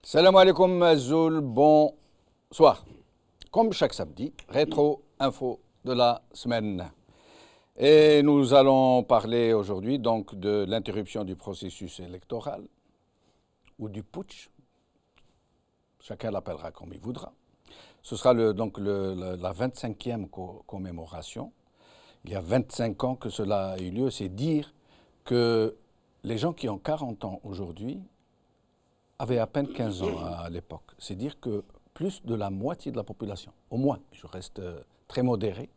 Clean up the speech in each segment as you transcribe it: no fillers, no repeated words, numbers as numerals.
Salam alaikum Azul, bonsoir. Comme chaque samedi, rétro info de la semaine. Et nous allons parler aujourd'hui donc de l'interruption du processus électoral ou du putsch. Chacun l'appellera comme il voudra. Ce sera la 25e commémoration. Il y a 25 ans que cela a eu lieu. C'est dire que les gens qui ont 40 ans aujourd'hui avaient à peine 15 ans à l'époque. C'est dire que plus de la moitié de la population, au moins, je reste très modéré,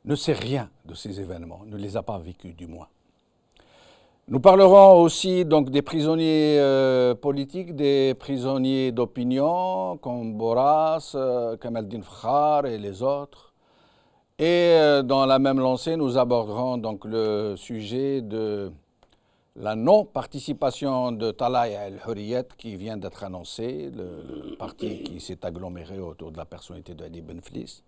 ne sait rien de ces événements, ne les a pas vécus du moins. Nous parlerons aussi donc des prisonniers politiques, des prisonniers d'opinion comme Boras, Kamaldin Fkhar et les autres. Et dans la même lancée, nous aborderons donc le sujet de la non-participation de Talaya el-Hurriyet qui vient d'être annoncée, le parti qui s'est aggloméré autour de la personnalité de Ali Benflis.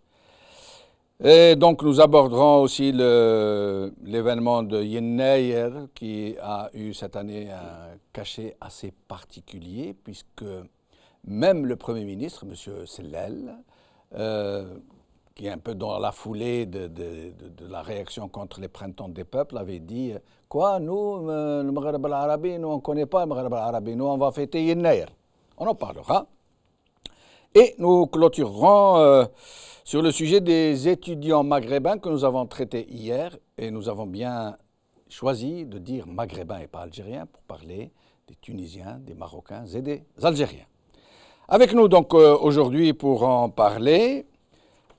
Et donc nous aborderons aussi l'événement de Yennayer qui a eu cette année un cachet assez particulier puisque même le Premier ministre, M. Sellel, qui est un peu dans la foulée de la réaction contre les printemps des peuples, avait dit « Quoi, nous, le Maghreb al-Arabi, nous on ne connaît pas le Maghreb al-Arabi, nous on va fêter Yennayer ». On en parlera. Et nous clôturerons sur le sujet des étudiants maghrébins que nous avons traités hier, et nous avons bien choisi de dire maghrébins et pas algériens pour parler des Tunisiens, des Marocains et des Algériens. Avec nous donc aujourd'hui pour en parler,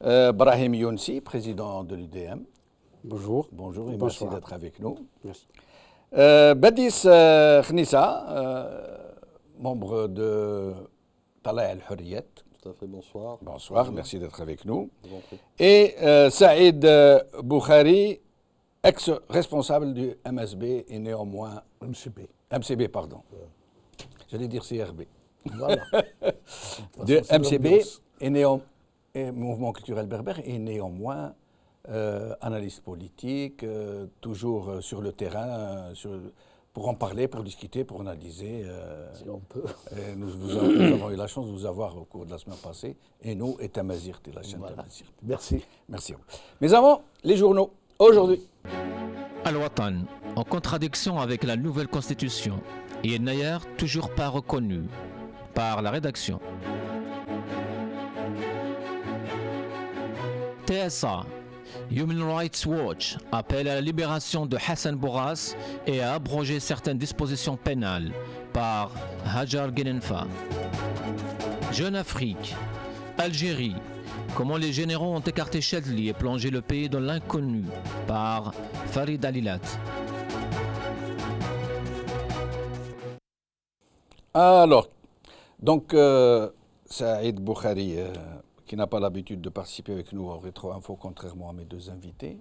Brahim Younsi, président de l'UDM. Bonjour. Bonjour et Bonsoir. merci d'être avec nous. Merci. Badis Khnissa, membre de Talaya el-Hurriyet. Tout à fait, bonsoir. Bonsoir, merci d'être avec nous. Je vous en prie. Et Saïd Boukhari, ex-responsable du MSB et néanmoins... MCB, pardon. J'allais dire CRB. Voilà. De MCB et Mouvement culturel berbère et néanmoins analyste politique, toujours sur le terrain, pour en parler, pour discuter, pour analyser. Si on peut. Nous avons eu la chance de vous avoir au cours de la semaine passée, et nous, et Tamazirt, et la chaîne Voilà. Tamazirt. Merci. Merci à vous. Mais avant, les journaux. Aujourd'hui, Al-Watan, en contradiction avec la nouvelle constitution, et Yennayer toujours pas reconnu par la rédaction. TSA, Human Rights Watch appelle à la libération de Hassan Bourras et à abroger certaines dispositions pénales par Hajar Genenfa. Jeune Afrique, Algérie, comment les généraux ont écarté Chadli et plongé le pays dans l'inconnu par Farid Alilat. alors, donc, Saïd Boukhari, qui n'a pas l'habitude de participer avec nous au Rétro Info, contrairement à mes deux invités,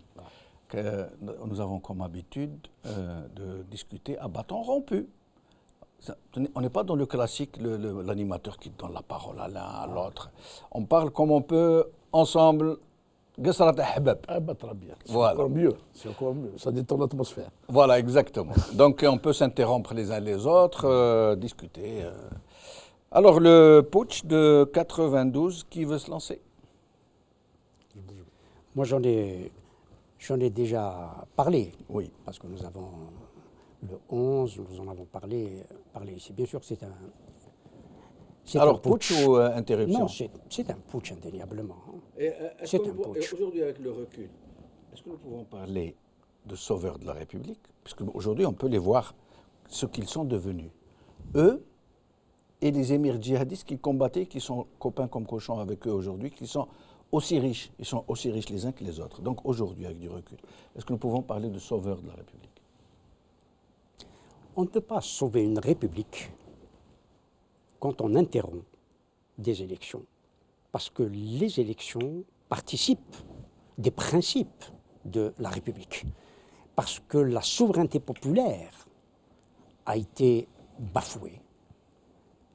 que nous avons comme habitude de discuter à bâton rompu. On n'est pas dans le classique, l'animateur qui donne la parole à l'un, à l'autre. On parle comme on peut, ensemble, Qasrat Ahbab. Ah bah très bien. C'est Voilà. encore mieux. C'est encore mieux. Ça détend l'atmosphère. Voilà, exactement. Donc on peut s'interrompre les uns les autres, discuter. Alors le putsch de 92, qui veut se lancer? Moi j'en ai déjà parlé. Oui. Parce que nous avons le 11, nous en avons parlé ici. Bien sûr que c'est un. Alors putsch ou interruption? Non, c'est un putsch indéniablement. C'est un putsch. Aujourd'hui, avec le recul, est-ce que nous pouvons parler de sauveurs de la République? Puisque aujourd'hui, on peut les voir, ce qu'ils sont devenus. Eux et les émirs djihadistes qui combattaient, qui sont copains comme cochons avec eux aujourd'hui, qui sont aussi riches. Ils sont aussi riches les uns que les autres. Donc aujourd'hui, avec du recul, est-ce que nous pouvons parler de sauveurs de la République? On ne peut pas sauver une république quand on interrompt des élections. Parce que les élections participent des principes de la République. Parce que la souveraineté populaire a été bafouée.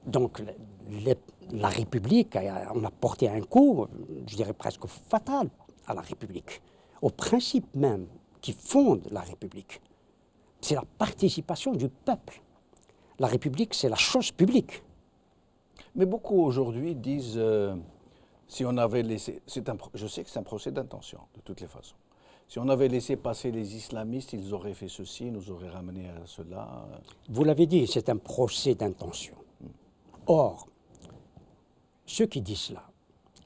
Donc la République, on a porté un coup, je dirais presque fatal, à la République, aux principes même qui fondent la République. C'est la participation du peuple. La République, c'est la chose publique. Mais beaucoup aujourd'hui disent, si on avait laissé, je sais que c'est un procès d'intention, de toutes les façons. Si on avait laissé passer les islamistes, ils auraient fait ceci, nous auraient ramené à cela. Vous l'avez dit, c'est un procès d'intention. Or, ceux qui disent cela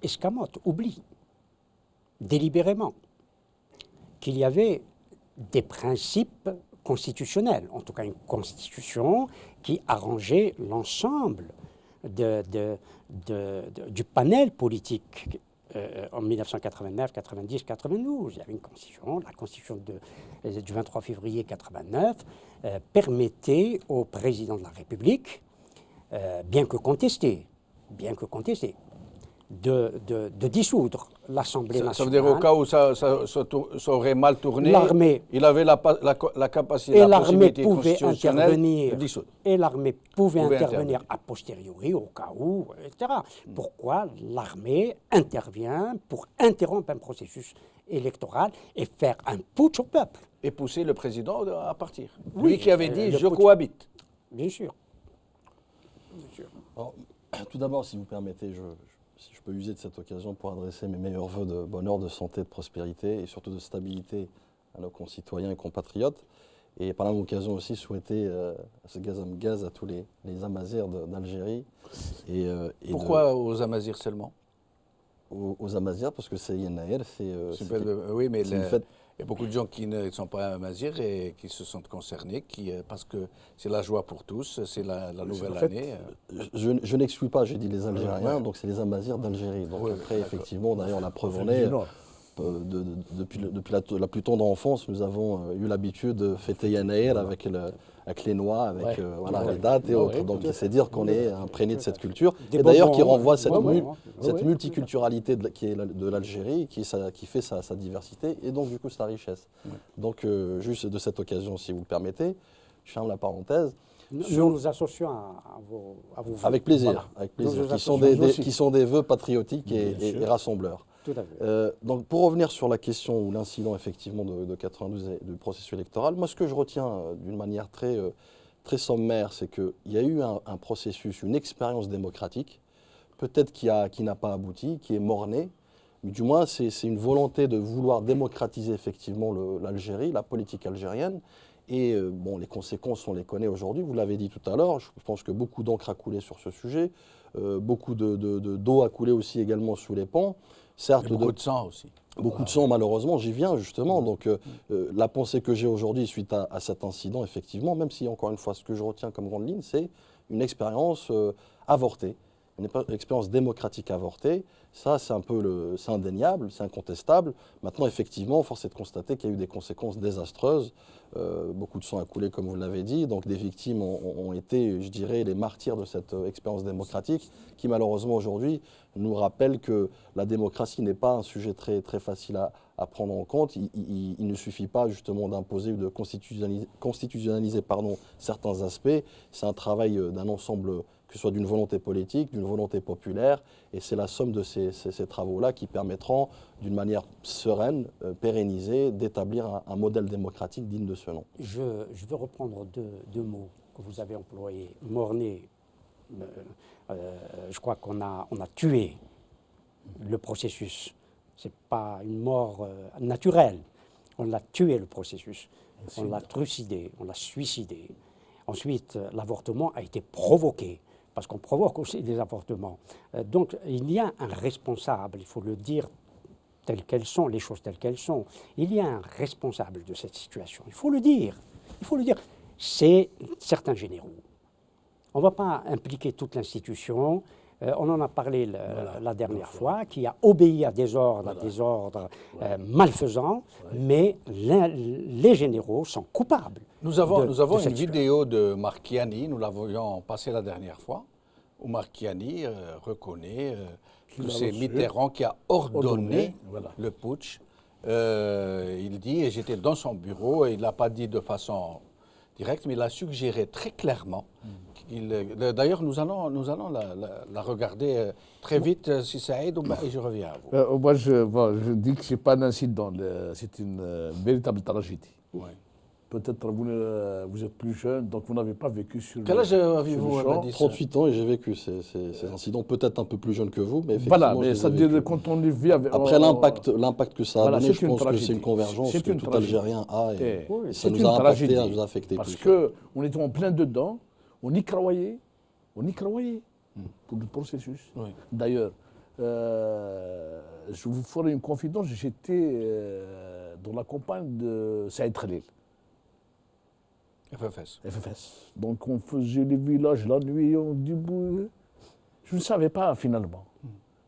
escamotent, oublient délibérément qu'il y avait des principes constitutionnels, en tout cas une constitution qui arrangeait l'ensemble du panel politique en 1989, 90, 92. Il y avait une constitution, la constitution du 23 février 89 permettait au président de la République, bien que contesté, de dissoudre l'Assemblée nationale. Ça veut dire au cas où ça aurait mal tourné, il avait la capacité, et la l'armée possibilité pouvait constitutionnelle intervenir, de dissoudre. et l'armée pouvait intervenir a posteriori au cas où, etc. Pourquoi l'armée intervient pour interrompre un processus électoral et faire un putsch au peuple? Et pousser le président à partir. Oui, Lui qui avait dit « je putsch. cohabite ». Bien sûr. Alors, tout d'abord, si vous permettez, si je peux user de cette occasion pour adresser mes meilleurs voeux de bonheur, de santé, de prospérité et surtout de stabilité à nos concitoyens et compatriotes. Et par la même occasion aussi souhaiter gaz à tous les Amazirs d'Algérie. Pourquoi aux Amazirs seulement? Aux Amazirs, parce que c'est Yenaïr, oui, mais c'est une fête. Il y a beaucoup de gens qui ne sont pas Amazirs et qui se sentent concernés, parce que c'est la joie pour tous, c'est la nouvelle année. Je n'exclus pas, j'ai dit les Algériens, donc c'est les Amazirs d'Algérie. Donc après, effectivement, d'ailleurs, la preuve en est, depuis la plus tendre enfance, nous avons eu l'habitude de fêter Yenaïr avec les noix, avec les dates et autres. Donc c'est dire qu'on est imprégné de cette culture. Et d'ailleurs qui renvoie cette multiculturalité qui est de l'Algérie, qui fait sa diversité et donc du coup sa richesse. Donc juste de cette occasion, si vous le permettez, je ferme la parenthèse. Nous nous associons à vos vœux. Avec plaisir, qui sont des vœux patriotiques et rassembleurs. Tout à fait. Donc pour revenir sur la question ou l'incident effectivement de 92 et du processus électoral, moi ce que je retiens d'une manière très sommaire, c'est qu'il y a eu un processus, une expérience démocratique, peut-être qui n'a pas abouti, qui est mort-né, mais du moins c'est une volonté de vouloir démocratiser effectivement l'Algérie, la politique algérienne. Et bon, les conséquences, on les connaît aujourd'hui, vous l'avez dit tout à l'heure, je pense que beaucoup d'encre a coulé sur ce sujet, beaucoup d'eau a coulé aussi également sous les ponts. Certes, beaucoup de sang aussi. Beaucoup de sang, malheureusement, j'y viens justement. Donc la pensée que j'ai aujourd'hui suite à cet incident, effectivement, même si, encore une fois, ce que je retiens comme grande ligne, c'est une expérience avortée, une expérience démocratique avortée. Ça, c'est c'est indéniable, c'est incontestable. Maintenant, effectivement, force est de constater qu'il y a eu des conséquences désastreuses. Beaucoup de sang a coulé, comme vous l'avez dit. Donc des victimes ont été, je dirais, les martyrs de cette expérience démocratique qui, malheureusement, aujourd'hui, nous rappelle que la démocratie n'est pas un sujet très facile à prendre en compte. Il ne suffit pas, justement, d'imposer ou de constitutionnaliser certains aspects. C'est un travail d'un ensemble, que ce soit d'une volonté politique, d'une volonté populaire, et c'est la somme de ces travaux-là qui permettront, d'une manière sereine, pérennisée, d'établir un modèle démocratique digne de ce nom. Je veux reprendre deux mots que vous avez employés. Mort-né, je crois qu'on a tué le processus. Ce n'est pas une mort naturelle. On a tué le processus. On l'a trucidé, on l'a suicidé. Ensuite, l'avortement a été provoqué, parce qu'on provoque aussi des avortements. Donc, il y a un responsable, il faut le dire telles qu'elles sont, les choses telles qu'elles sont. Il y a un responsable de cette situation. Il faut le dire. C'est certains généraux. On ne va pas impliquer toute l'institution. On en a parlé la dernière fois, qui a obéi à des ordres, malfaisants, mais les généraux sont coupables. Nous avons une vidéo de Marchiani, nous l'avions passée la dernière fois, où Marchiani reconnaît que c'est Mitterrand qui a ordonné le putsch. Il dit, et j'étais dans son bureau, et il ne l'a pas dit de façon directe, mais il a suggéré très clairement. D'ailleurs, nous allons la regarder très vite, si ça aide, et je reviens à vous. Moi, je dis que ce n'est pas un incident, c'est une véritable tragédie. Ouais. Peut-être vous êtes plus jeune, donc vous n'avez pas vécu sur Quel âge avez-vous, Abadis? 38 ans et j'ai vécu ces incidents, peut-être un peu plus jeune que vous, mais Voilà, effectivement, mais je les ai c'est-à-dire vécus. quand on y vit avec... Après l'impact que ça a Voilà, donné, c'est je une pense que c'est tragédie. une convergence C'est que une tout tragédie. Algérien a et Oui, ça c'est nous une a impacté, tragédie, ça nous a affecté parce tous. qu'on était en plein dedans, on y croyait pour le processus. Oui. D'ailleurs, je vous ferai une confidence, j'étais dans la campagne de Saïd Khalil. FFS. Donc on faisait les villages la nuit, on dit... Je ne savais pas finalement.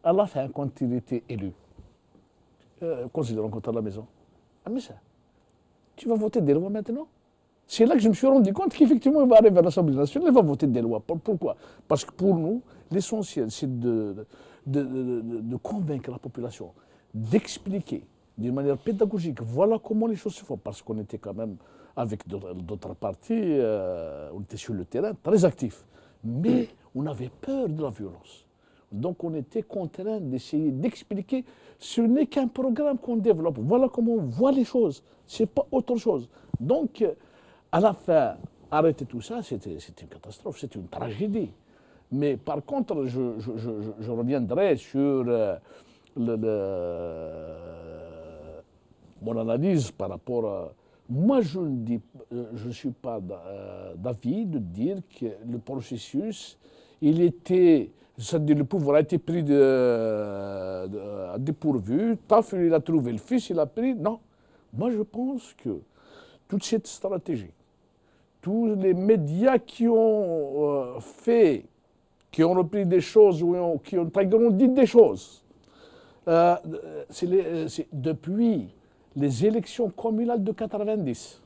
À la fin, quand il était élu, quand je l'ai rencontré à la maison, ah mais ça, tu vas voter des lois maintenant? C'est là que je me suis rendu compte qu'effectivement, il va arriver à l'Assemblée nationale, il va voter des lois. Pourquoi? Parce que pour nous, l'essentiel, c'est de convaincre la population, d'expliquer d'une manière pédagogique, voilà comment les choses se font. Parce qu'on était quand même, avec d'autres partis, on était sur le terrain, très actifs. Mais on avait peur de la violence. Donc on était contraint d'essayer d'expliquer, ce n'est qu'un programme qu'on développe. Voilà comment on voit les choses, ce n'est pas autre chose. Donc, à la fin, arrêter tout ça, c'était une catastrophe, c'était une tragédie. Mais par contre, je reviendrai sur mon analyse par rapport à... Moi, je ne suis pas d'avis de dire que le processus, c'est-à-dire le pouvoir a été pris à dépourvu, Taf, il a trouvé le fils, il a pris... Non, moi je pense que toute cette stratégie, tous les médias qui ont qui ont repris des choses, ou qui ont dit des choses, c'est depuis les élections communales de 90.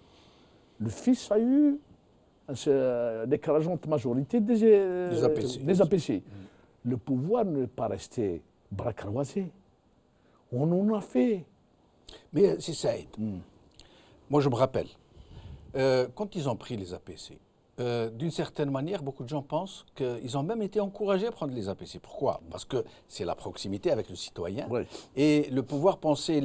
Le fils a eu l'écrasante majorité des APC. Le pouvoir n'est pas resté bras croisés. On en a fait. Mais c'est Saïd. Moi, je me rappelle, quand ils ont pris les APC, d'une certaine manière, beaucoup de gens pensent qu'ils ont même été encouragés à prendre les APC. Pourquoi? Parce que c'est la proximité avec le citoyen. Oui. Et le pouvoir pensait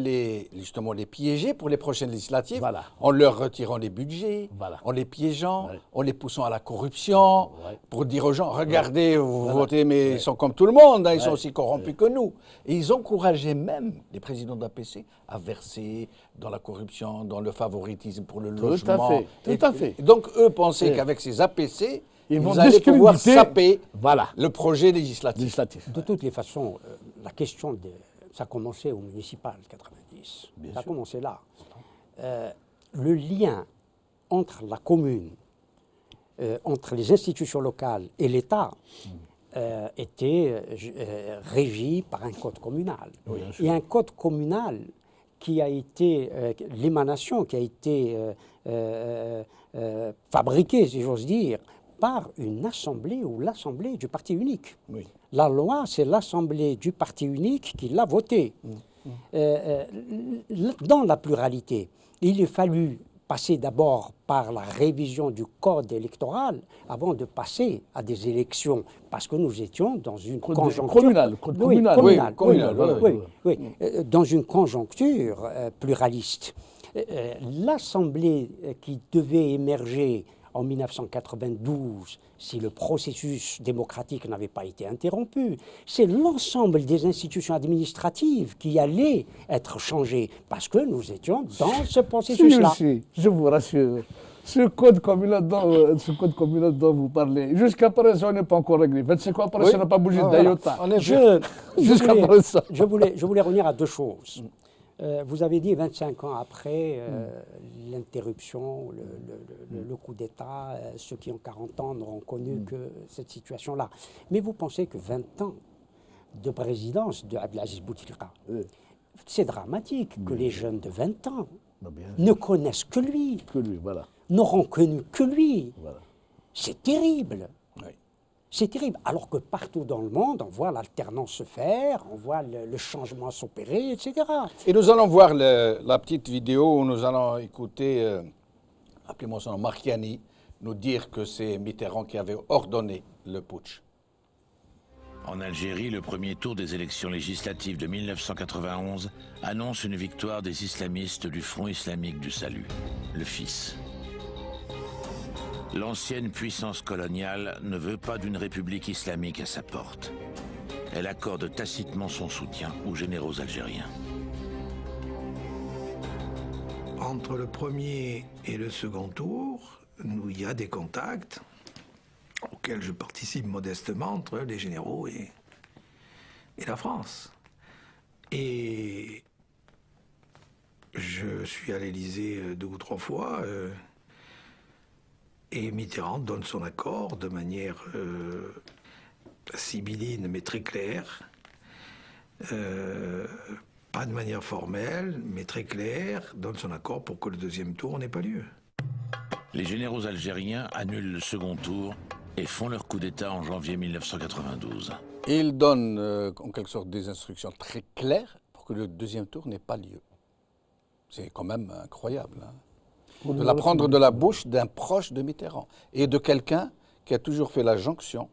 justement les piéger pour les prochaines législatives, Voilà. en leur retirant les budgets, Voilà. en les piégeant, Oui. en les poussant à la corruption, Oui. pour dire aux gens, regardez, vous Voilà. votez, mais Oui. ils sont comme tout le monde, hein, ils Oui. sont aussi corrompus que nous. Et ils encourageaient même les présidents d'APC à verser dans la corruption, dans le favoritisme pour le logement. Tout à fait. Donc eux pensaient Oui. qu'avec ces APC, Ils vont allaient pouvoir discréditer. saper Voilà. le projet législatif. De toutes les façons, la question, ça a commencé au municipal 90. Ça a commencé là. Le lien entre la commune, entre les institutions locales et l'État était régi par un code communal. Et un code communal qui a été l'émanation, qui a été fabriquée, si j'ose dire, par une assemblée ou l'assemblée du parti unique. Oui. La loi, c'est l'assemblée du parti unique qui l'a votée. Dans la pluralité, il a fallu passer d'abord par la révision du code électoral avant de passer à des élections, parce que nous étions dans une conjoncture... Communal. Dans une conjoncture pluraliste. L'Assemblée qui devait émerger en 1992, si le processus démocratique n'avait pas été interrompu, c'est l'ensemble des institutions administratives qui allaient être changées, parce que nous étions dans ce processus-là. Si, je vous rassure. Ce code communal dont vous parlez, jusqu'à présent, on n'est pas encore réglé. C'est quoi, après, ça n'a pas bougé d'iota. Je voulais revenir à deux choses. Vous avez dit 25 ans après l'interruption, le coup d'État, ceux qui ont 40 ans n'auront connu que cette situation-là. Mais vous pensez que 20 ans de présidence de Abdelaziz Bouteflika, c'est dramatique que les jeunes de 20 ans ne connaissent que lui, n'auront connu que lui. Voilà. C'est terrible. C'est terrible, alors que partout dans le monde, on voit l'alternance se faire, on voit le changement s'opérer, etc. Et nous allons voir la petite vidéo où nous allons écouter, appelez-moi son nom, Marchiani, nous dire que c'est Mitterrand qui avait ordonné le putsch. En Algérie, le premier tour des élections législatives de 1991 annonce une victoire des islamistes du Front islamique du salut, le FIS. L'ancienne puissance coloniale ne veut pas d'une république islamique à sa porte. Elle accorde tacitement son soutien aux généraux algériens. Entre le premier et le second tour, il y a des contacts auxquels je participe modestement entre les généraux et la France. Et je suis à l'Élysée 2 ou 3 fois et Mitterrand donne son accord de manière sibylline mais très claire. Pas de manière formelle, mais très claire, donne son accord pour que le deuxième tour n'ait pas lieu. Les généraux algériens annulent le second tour et font leur coup d'État en janvier 1992. Il donne en quelque sorte des instructions très claires pour que le deuxième tour n'ait pas lieu. C'est quand même incroyable. Hein, de l'apprendre de la bouche d'un proche de Mitterrand et de quelqu'un qui a toujours fait la jonction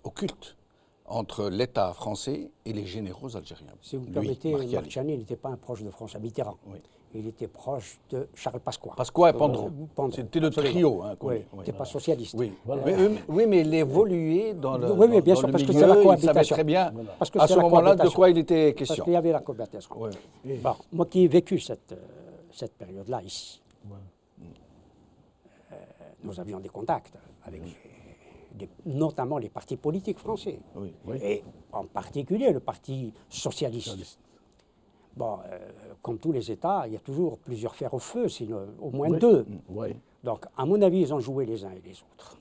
occulte entre l'État français et les généraux algériens. Si vous me permettez, Marchiani n'était pas un proche de François Mitterrand. Oui. Il était proche de Charles Pasqua. Pasqua et Pandron. C'était le trio. Hein, oui, il n'était pas socialiste. Oui, voilà. Oui, mais il évoluait dans le oui, bien sûr, parce que c'est la cohabitation. Il savait très bien, parce que à ce moment-là, de quoi il était question. Parce qu'il y avait la cohabitation. Oui. Bon, moi qui ai vécu cette période-là ici, nous avions des contacts avec notamment les partis politiques français, et en particulier le Parti socialiste. Bon, comme tous les États, il y a toujours plusieurs fers au feu, sinon au moins deux. Donc, à mon avis, ils ont joué les uns et les autres.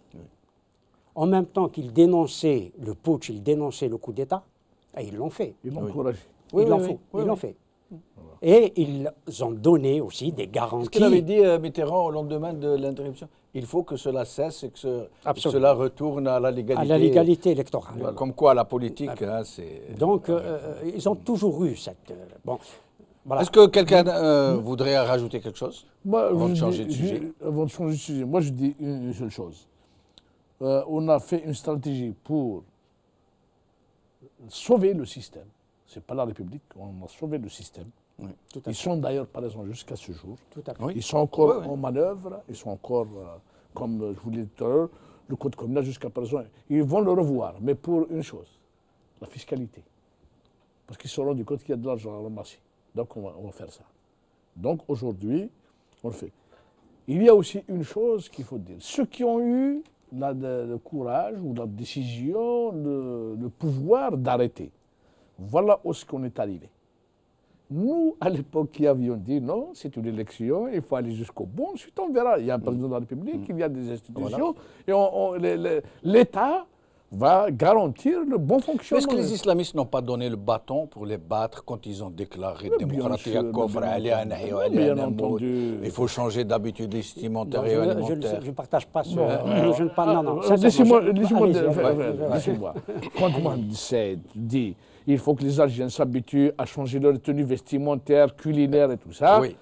En même temps qu'ils dénonçaient le putsch, ils dénonçaient le coup d'État, et ils l'ont fait. Ils l'ont encouragé. Ils l'ont fait. Et ils ont donné aussi des garanties. Ce qu'il avait dit Mitterrand au lendemain de l'interruption, il faut que cela cesse et que cela retourne à la légalité. À la légalité électorale. Voilà. Comme quoi la politique, hein, c'est... Donc, ils ont toujours eu cette... bon, voilà. Est-ce que quelqu'un voudrait rajouter quelque chose avant de changer de sujet? Avant de changer de sujet, moi je dis une seule chose. On a fait une stratégie pour sauver le système. Ce n'est pas la République, on a sauvé le système. Oui, ils sont d'ailleurs, par exemple, jusqu'à ce jour. Tout à fait. Ils sont encore en manœuvre, ils sont encore, comme je vous l'ai dit tout à l'heure, le code communal jusqu'à présent. Ils vont le revoir, mais pour une chose, la fiscalité. Parce qu'ils se sont rendus compte qu'il y a de l'argent à ramasser. Donc on va faire ça. Donc aujourd'hui, on le fait. Il y a aussi une chose qu'il faut dire. Ceux qui ont eu le courage ou la décision, le pouvoir d'arrêter, voilà où on est arrivé. Nous, à l'époque, qui avions dit non, c'est une élection, il faut aller jusqu'au bout. Ensuite, on verra. Il y a un président de la République, il y a des institutions, et l'État va garantir le bon fonctionnement. Est-ce que les islamistes n'ont pas donné le bâton pour les battre quand ils ont déclaré démocratie à Kofra, il faut changer d'habitude vestimentaire et alimentaire? Je ne partage pas ce... Non. Laissez-moi. Quand Mohamed VII dit il faut que les Algériens s'habituent à changer leur tenue vestimentaire, culinaire et tout ça. Oui.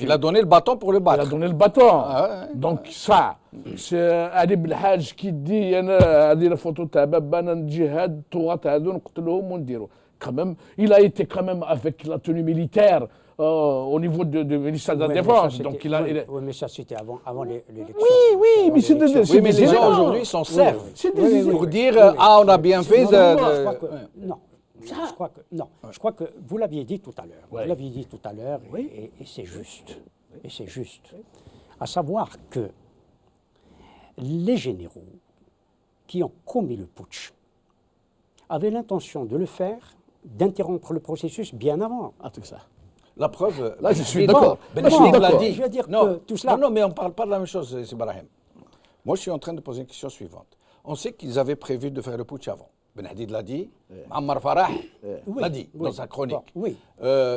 Il a donné le bâton pour le battre. Il a donné le bâton. Ah, ouais. Donc ça, c'est Ali Belhaj qui dit la photo djihad, quand même, il a été quand même avec la tenue militaire au niveau du ministère de la Défense. Donc oui, mais ça c'était avant l'élection. Oui, mais c'est mais les gens aujourd'hui s'en servent pour dire on a bien fait. Non. Je crois que vous l'aviez dit tout à l'heure. Vous l'aviez dit tout à l'heure, et c'est juste. Et c'est juste. À savoir que les généraux qui ont commis le putsch avaient l'intention de le faire, d'interrompre le processus bien avant. Ah, c'est ça. La preuve, là je suis d'accord. Ben l'a dit. Je veux dire que tout cela... Non, mais on ne parle pas de la même chose, c'est Ibrahim. Moi, je suis en train de poser une question suivante. On sait qu'ils avaient prévu de faire le putsch avant. Ben Hadid l'a dit, Ammar Farah l'a dit dans sa chronique. Il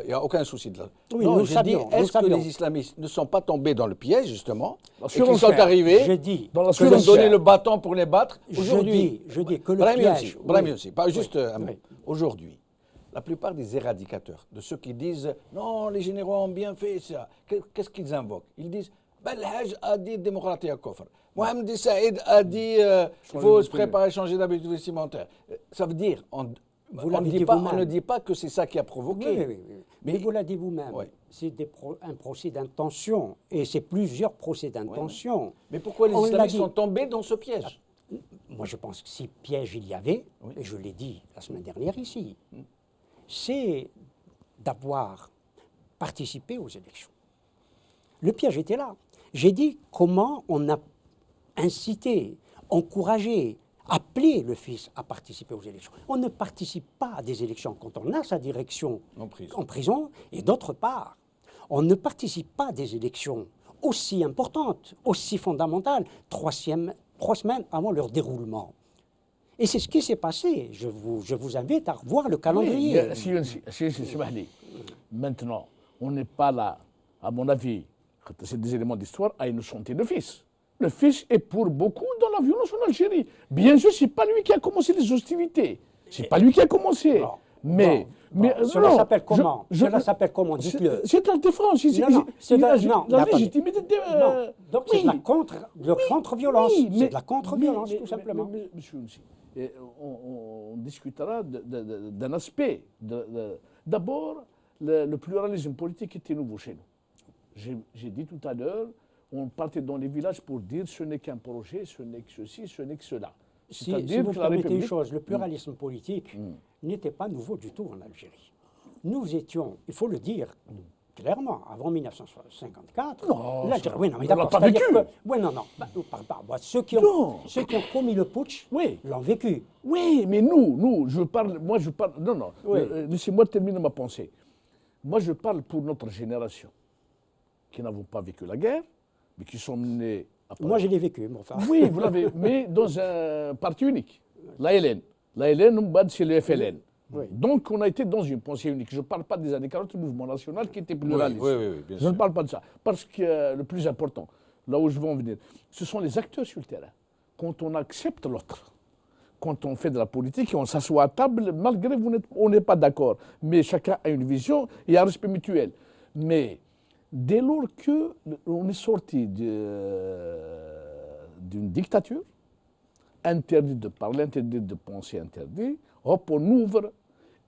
n'y a aucun souci de là. Non, je dis, est-ce que les islamistes ne sont pas tombés dans le piège, justement, et qu'ils sont arrivés, qu'ils ont donné le bâton pour les battre aujourd'hui? Je dis que le piège... Brahim aussi, pas juste un mot. Aujourd'hui, la plupart des éradicateurs, de ceux qui disent « Non, les généraux ont bien fait ça », qu'est-ce qu'ils invoquent? Ils disent « Belhaj a dit démocratie à Kofr ». Mohamed Saïd a dit il faut se préparer à changer d'habitude vestimentaire. Ça veut dire, on ne dit pas que c'est ça qui a provoqué. Oui. Mais vous l'avez dit vous-même. c'est un procès d'intention, et c'est plusieurs procès d'intention. Mais pourquoi les On l'a islamistes dit. sont tombés dans ce piège? Moi, je pense que si piège il y avait, et je l'ai dit la semaine dernière ici, c'est d'avoir participé aux élections. Le piège était là. J'ai dit comment on a incité, encouragé, appelé le fils à participer aux élections. On ne participe pas à des élections quand on a sa direction en prison, et d'autre part, on ne participe pas à des élections aussi importantes, aussi fondamentales, 3 semaines avant leur déroulement. Et c'est ce qui s'est passé. Je vous invite à revoir le calendrier. Maintenant, on n'est pas là, à mon avis, c'est des éléments d'histoire, à innocenter le fils. Le fils est pour beaucoup dans la violence en Algérie. Bien sûr, ce n'est pas lui qui a commencé les hostilités. Ce n'est pas lui qui a commencé. Non. Mais cela s'appelle comment? Cela s'appelle comment? Dites-le. C'est la défense. La légitimité. Non. Donc c'est de la contre-violence. Oui, c'est de la contre-violence, tout simplement. Monsieur Ounsi, on discutera d'un aspect. D'abord, le pluralisme politique était nouveau chez nous. J'ai dit tout à l'heure, on partait dans les villages pour dire ce n'est qu'un projet, ce n'est que ceci, ce n'est que cela. Si vous permettez une chose, le pluralisme politique n'était pas nouveau du tout en Algérie. Nous étions, il faut le dire clairement, avant 1954, l'Algérie. Oui, non, mais on l'a pas vécu. Oui, non. Ceux qui ont commis le putsch l'ont vécu. Oui, mais moi je parle. Non, Oui. Laissez-moi terminer ma pensée. Moi, je parle pour notre génération, qui n'avons pas vécu la guerre, mais qui sont nés. Moi, je l'ai vécu, mon frère. Oui, vous l'avez, mais dans un parti unique, l'ALN. L'ALN, c'est le FLN. Oui. Donc, on a été dans une pensée unique. Je ne parle pas des années 40 du mouvement national qui était pluraliste. Oui, bien sûr. Je ne parle pas de ça. Parce que le plus important, là où je veux en venir, ce sont les acteurs sur le terrain. Quand on accepte l'autre, quand on fait de la politique et on s'assoit à table, malgré on n'est pas d'accord. Mais chacun a une vision et un respect mutuel. Mais dès lors qu'on est sorti d'une dictature, interdit de parler, interdit de penser, interdit, hop, on ouvre.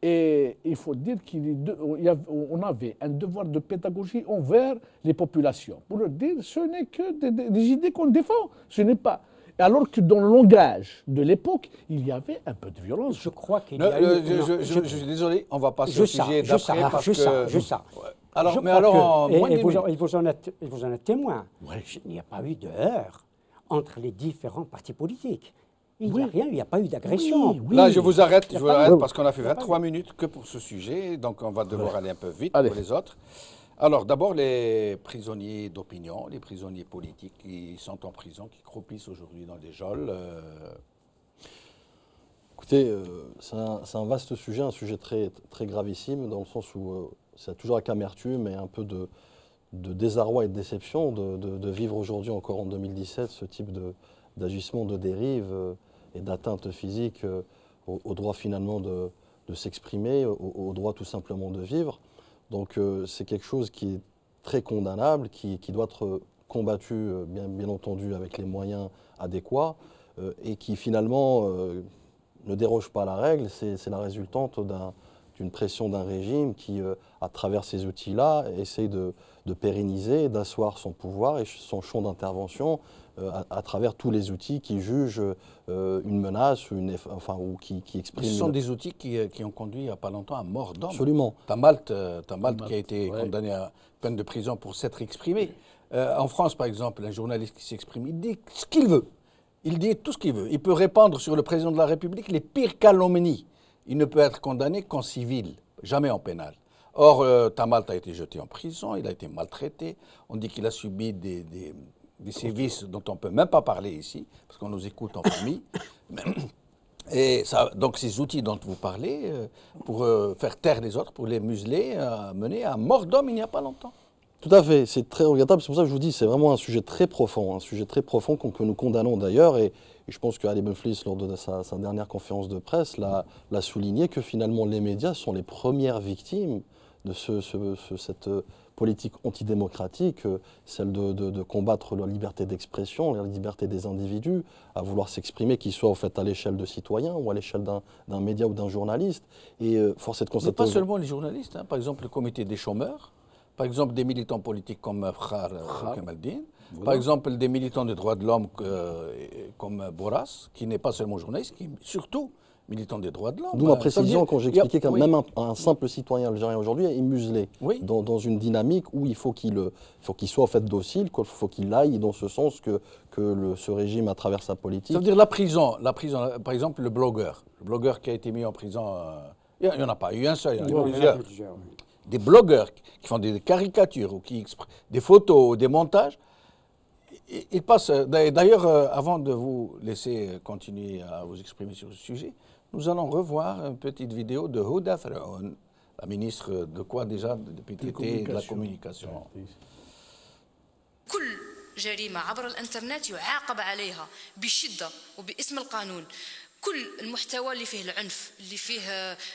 Et il faut dire qu'on avait un devoir de pédagogie envers les populations, pour leur dire ce n'est que des idées qu'on défend, ce n'est pas. Alors que dans le langage de l'époque, il y avait un peu de violence. Je crois qu'il y a eu... Je suis désolé, on va passer au sujet d'après parce que... Je sais. Alors, Je mais crois alors, que- en moins de et vous 10 minutes. vous en êtes témoin. Il n'y a pas eu de heurts entre les différents partis politiques. Il n'y a rien, il n'y a pas eu d'agression. Là, je vous arrête, Il y a pas eu- parce qu'on a fait il y a pas 23 minutes que pour ce sujet, donc on va devoir aller un peu vite Allez. pour les autres. Alors, d'abord, les prisonniers d'opinion, les prisonniers politiques qui sont en prison, qui croupissent aujourd'hui dans des geôles. Écoutez, c'est un vaste sujet, un sujet très, très gravissime, dans le sens où ça a toujours avec amertume et un peu de désarroi et de déception de vivre aujourd'hui, encore en 2017, ce type d'agissement, de dérive et d'atteinte physique au droit finalement de s'exprimer, au droit tout simplement de vivre. Donc c'est quelque chose qui est très condamnable, qui doit être combattu, bien entendu, avec les moyens adéquats, et qui finalement ne déroge pas à la règle. C'est la résultante d'une pression d'un régime qui, à travers ces outils-là, essaye de pérenniser, d'asseoir son pouvoir et son champ d'intervention à travers tous les outils qui jugent une menace ou qui expriment... Ce sont des outils qui ont conduit il n'y a pas longtemps à mort d'homme. Absolument. Tamalt qui a été condamné à peine de prison pour s'être exprimé. En France, par exemple, un journaliste qui s'exprime, il dit ce qu'il veut. Il dit tout ce qu'il veut. Il peut répandre sur le président de la République les pires calomnies. Il ne peut être condamné qu'en civil, jamais en pénal. Or, Tamalt a été jeté en prison, il a été maltraité. On dit qu'il a subi des sévices dont on ne peut même pas parler ici, parce qu'on nous écoute en famille. Et ça, donc ces outils dont vous parlez, pour faire taire les autres, pour les museler, mener à mort d'homme il n'y a pas longtemps. Tout à fait, c'est très regrettable. C'est pour ça que je vous dis, c'est vraiment un sujet très profond que nous condamnons d'ailleurs. Et je pense qu'Ali Benflis, lors de sa dernière conférence de presse, l'a souligné que finalement les médias sont les premières victimes de cette politique antidémocratique, celle de combattre la liberté d'expression, la liberté des individus, à vouloir s'exprimer, qu'ils soient au fait à l'échelle de citoyens ou à l'échelle d'un média ou d'un journaliste. Et force est de Mais constater... pas seulement les journalistes, hein. Par exemple le comité des chômeurs, Par exemple, des militants politiques comme Khar Kamaldine. Par exemple, des militants des droits de l'homme comme Bourras, qui n'est pas seulement journaliste, qui est surtout militant des droits de l'homme. D'où ma précision quand j'expliquais qu'un oui. même un simple citoyen algérien aujourd'hui est muselé Oui. dans une dynamique où il faut qu'il soit en fait docile, qu'il faut qu'il aille dans ce sens que ce régime, à travers sa politique... Ça veut dire la prison, par exemple, le blogueur qui a été mis en prison, il n'y en a pas eu un seul, il y en a plusieurs. Des blogueurs qui font des caricatures ou des photos ou des montages, ils passent. D'ailleurs, avant de vous laisser continuer à vous exprimer sur ce sujet, nous allons revoir une petite vidéo de Houda Faraoun, la ministre de quoi déjà, de PTT, de la communication. كل جريمة عبر الانترنت يعاقب عليها بشدة وباسم القانون. كل المحتوى اللي فيه العنف، اللي فيه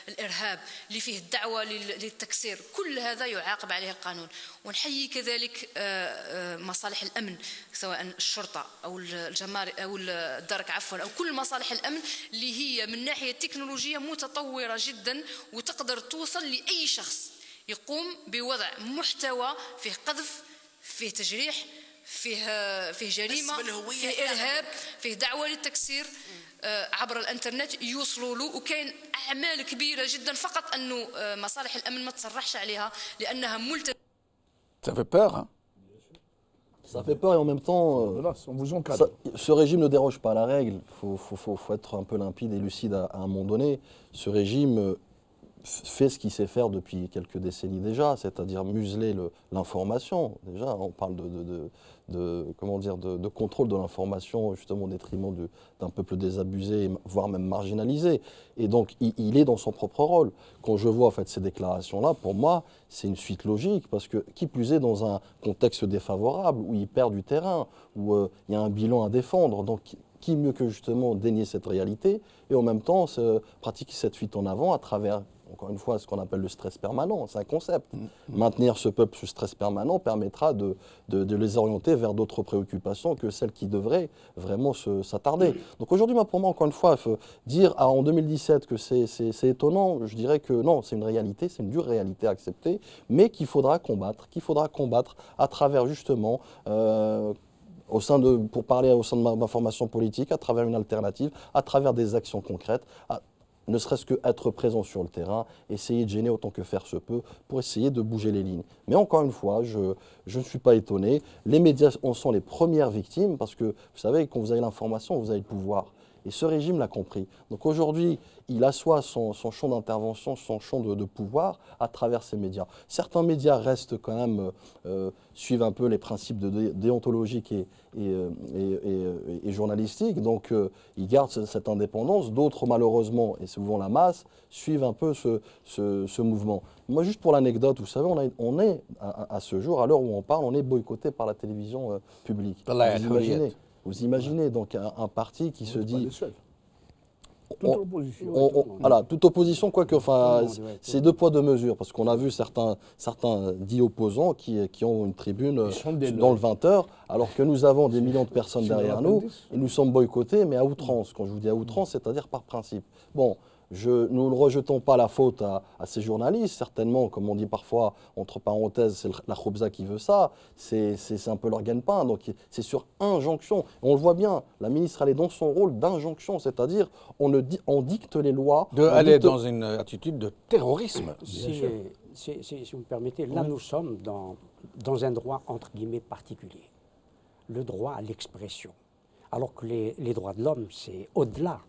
الإرهاب، اللي فيه الدعوة للتكسير، كل هذا يعاقب عليه القانون. ونحيي كذلك مصالح الأمن، سواء الشرطة أو الجمارك أو الدرك عفوا، أو كل مصالح الأمن اللي هي من ناحية تكنولوجية متطورة جدا وتقدر توصل لأي شخص يقوم بوضع محتوى فيه قذف، فيه تجريح، فيه جريمة، فيه إرهاب، فيه دعوة للتكسير عبر الانترنت يوصلوا له. وكاين اعمال كبيره جدا فقط انه مصالح الامن ما تصرحش عليها لانها ملتزمه. Ça fait peur, hein? Ça fait peur et en même temps, on vous encadre. Ce régime ne déroge pas à la règle. Il faut être un peu limpide et lucide à un moment donné. Ce régime fait ce qu'il sait faire depuis quelques décennies déjà, c'est-à-dire museler l'information. Déjà, on parle de contrôle de l'information, justement au détriment d'un peuple désabusé, voire même marginalisé. Et donc, il est dans son propre rôle. Quand je vois en fait ces déclarations-là, pour moi, c'est une suite logique, parce que qui plus est dans un contexte défavorable, où il perd du terrain, où il y a un bilan à défendre. Donc, qui mieux que justement dénier cette réalité et en même temps pratiquer cette fuite en avant à travers, encore une fois, ce qu'on appelle le stress permanent. C'est un concept. Maintenir ce peuple sous stress permanent permettra de les orienter vers d'autres préoccupations que celles qui devraient vraiment s'attarder. Donc aujourd'hui, pour moi, encore une fois, dire en 2017 que c'est étonnant, je dirais que non, c'est une réalité, c'est une dure réalité à accepter, mais qu'il faudra combattre à travers justement... pour parler au sein de ma formation politique, à travers une alternative, à travers des actions concrètes, ne serait-ce qu'être présent sur le terrain, essayer de gêner autant que faire se peut pour essayer de bouger les lignes. Mais encore une fois, je ne suis pas étonné. Les médias en sont les premières victimes parce que, vous savez, quand vous avez l'information, vous avez le pouvoir. Et ce régime l'a compris. Donc aujourd'hui, il assoit son champ d'intervention, son champ de pouvoir à travers ces médias. Certains médias restent quand même, suivent un peu les principes déontologiques et journalistiques, donc ils gardent cette indépendance. D'autres, malheureusement, et c'est souvent la masse, suivent un peu ce mouvement. Moi, juste pour l'anecdote, vous savez, on est à ce jour, à l'heure où on parle, on est boycotté par la télévision publique. Vous imaginez donc un parti qui se dit... Toute opposition. Voilà, toute opposition, quoique, enfin, c'est deux poids, deux mesures, parce qu'on a vu certains dits opposants qui ont une tribune dans le 20h, alors que nous avons des millions de personnes derrière nous, et nous sommes boycottés, mais à outrance. Quand je vous dis à outrance, c'est-à-dire par principe. Bon, nous ne rejetons pas la faute à ces journalistes, certainement, comme on dit parfois, entre parenthèses, c'est la khoubza qui veut ça, c'est un peu leur gagne-pain, donc c'est sur injonction. On le voit bien, la ministre, elle est dans son rôle d'injonction, c'est-à-dire on dicte les lois. Aller dans une attitude de terrorisme. Si vous me permettez, là nous sommes dans un droit entre guillemets particulier, le droit à l'expression, alors que les droits de l'homme, c'est au-delà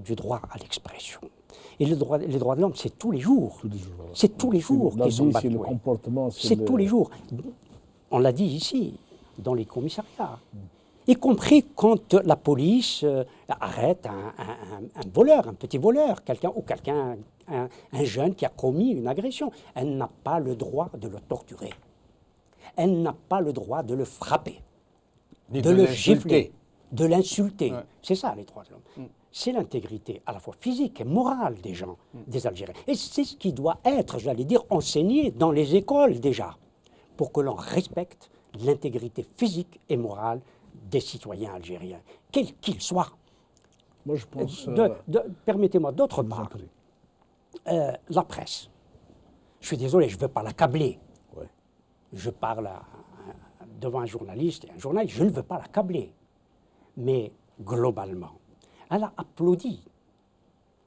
du droit à l'expression. Et les droits de l'homme, c'est tous les jours. C'est tous les jours qu'ils sont bafoués. Le comportement, c'est tous les jours. On l'a dit ici, dans les commissariats. Y compris quand la police arrête un voleur, un petit voleur, un jeune qui a commis une agression. Elle n'a pas le droit de le torturer. Elle n'a pas le droit de le frapper, de le gifler, de l'insulter. Ouais. C'est ça, les droits de l'homme. C'est l'intégrité à la fois physique et morale des gens, des Algériens. Et c'est ce qui doit être, j'allais dire, enseigné dans les écoles déjà, pour que l'on respecte l'intégrité physique et morale des citoyens algériens, quels qu'ils soient. Moi, je pense... Permettez-moi, d'autre part, la presse. Je suis désolé, je ne veux pas l'accabler. Ouais. je parle devant un journaliste, et un journaliste, je ne veux pas l'accabler. Mais globalement, elle a applaudi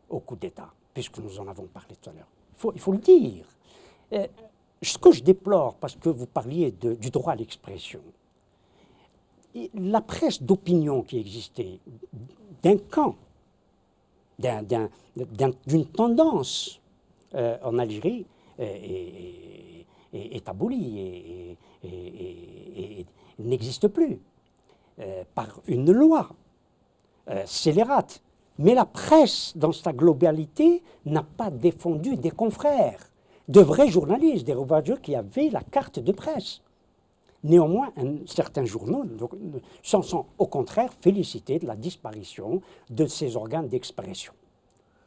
au coup d'État, puisque nous en avons parlé tout à l'heure. Il faut le dire. Ce que je déplore, parce que vous parliez du droit à l'expression, la presse d'opinion qui existait d'un camp, d'une tendance en Algérie est abolie et n'existe plus par une loi scélérate. Mais la presse, dans sa globalité, n'a pas défendu des confrères, de vrais journalistes, des ravageurs qui avaient la carte de presse. Néanmoins, certains journaux s'en sont au contraire félicités de la disparition de ces organes d'expression.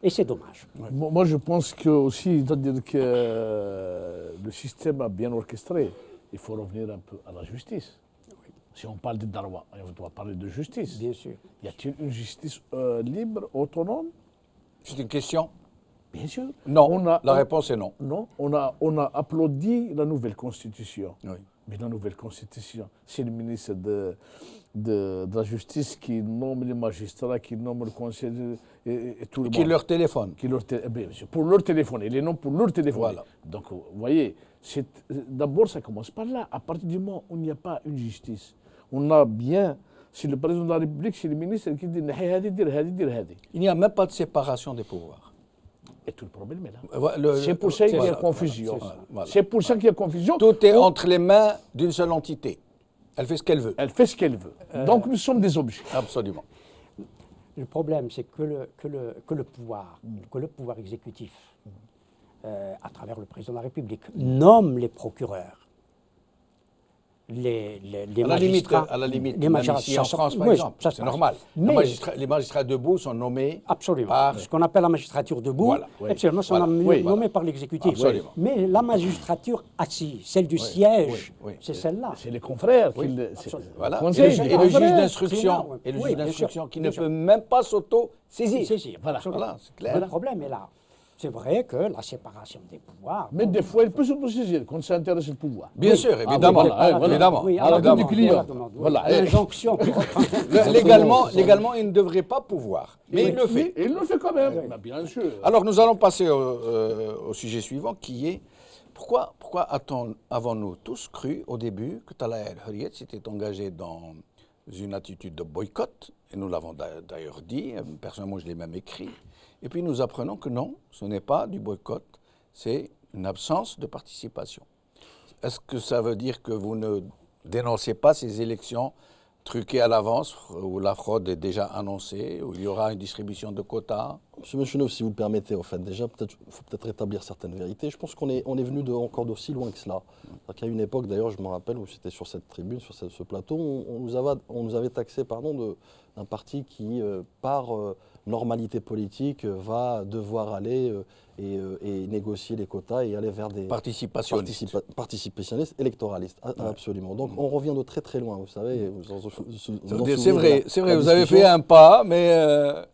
Et c'est dommage. Ouais. Moi, je pense que aussi, c'est-à-dire que le système a bien orchestré. Il faut revenir un peu à la justice. Oui. Si on parle de Darwa, on doit parler de justice. Bien sûr. Y a-t-il une justice libre, autonome? C'est une question? Bien sûr. Non, la réponse est non. Non, on a applaudi la nouvelle constitution. Oui. Mais la nouvelle constitution, c'est le ministre de la Justice qui nomme les magistrats, qui nomme le conseil et tout le monde. Qui leur téléphone. Pour leur téléphone, et les noms pour leur téléphone. Voilà. Donc, vous voyez, d'abord, ça commence par là. À partir du moment où il n'y a pas une justice, on a bien, c'est le président de la République, c'est le ministre qui dit « Il n'y a même pas de séparation des pouvoirs. Et tout le problème est là. C'est pour ça qu'il y a confusion. Voilà. C'est pour ça qu'il y a confusion. Tout est entre les mains d'une seule entité. Elle fait ce qu'elle veut. Elle fait ce qu'elle veut. Donc nous sommes des objets. Absolument. Le problème, c'est que le pouvoir exécutif, à travers le président de la République, nomme les procureurs. Les magistrats, à la limite, les magistrats, ici en France, par oui, exemple, c'est normal. Mais Les magistrats debout sont nommés absolument, par... ce qu'on appelle la magistrature debout, Voilà, oui. absolument, sont nommés par l'exécutif. Absolument. Mais la magistrature assise, celle du siège, c'est celle-là. C'est les confrères. Voilà. Conseil, et le juge d'instruction, qui ne peut même pas s'auto-saisir. Voilà, c'est clair. Le problème est là. C'est vrai que la séparation des pouvoirs... Mais des fois, il peut s'auto-saisir quand ça intéresse le pouvoir. Bien sûr, évidemment. évidemment. À la tête du client. Voilà. L'injonction. Légalement, il ne devrait pas pouvoir. Mais il le fait. Il le fait quand même. Bien sûr. Alors, nous allons passer au sujet suivant, qui est pourquoi avons-nous tous cru au début que Talha El-Hurriyet s'était engagé dans une attitude de boycott, et nous l'avons d'ailleurs dit, personnellement je l'ai même écrit, et puis nous apprenons que non, ce n'est pas du boycott, c'est une absence de participation. Est-ce que ça veut dire que vous ne dénoncez pas ces élections truquées à l'avance, où la fraude est déjà annoncée, où il y aura une distribution de quotas? Monsieur Mechenov, si vous le permettez, en fait, déjà, il faut peut-être rétablir certaines vérités. Je pense qu'on est venu encore d'aussi loin que cela. Il y a une époque, d'ailleurs, je me rappelle, où c'était sur cette tribune, sur ce plateau, on nous avait taxé d'un parti qui, par normalité politique, va devoir aller et négocier les quotas et aller vers des participationnistes électoralistes. Absolument. Donc on revient de très très loin, vous savez. C'est vrai, vous avez fait un pas, mais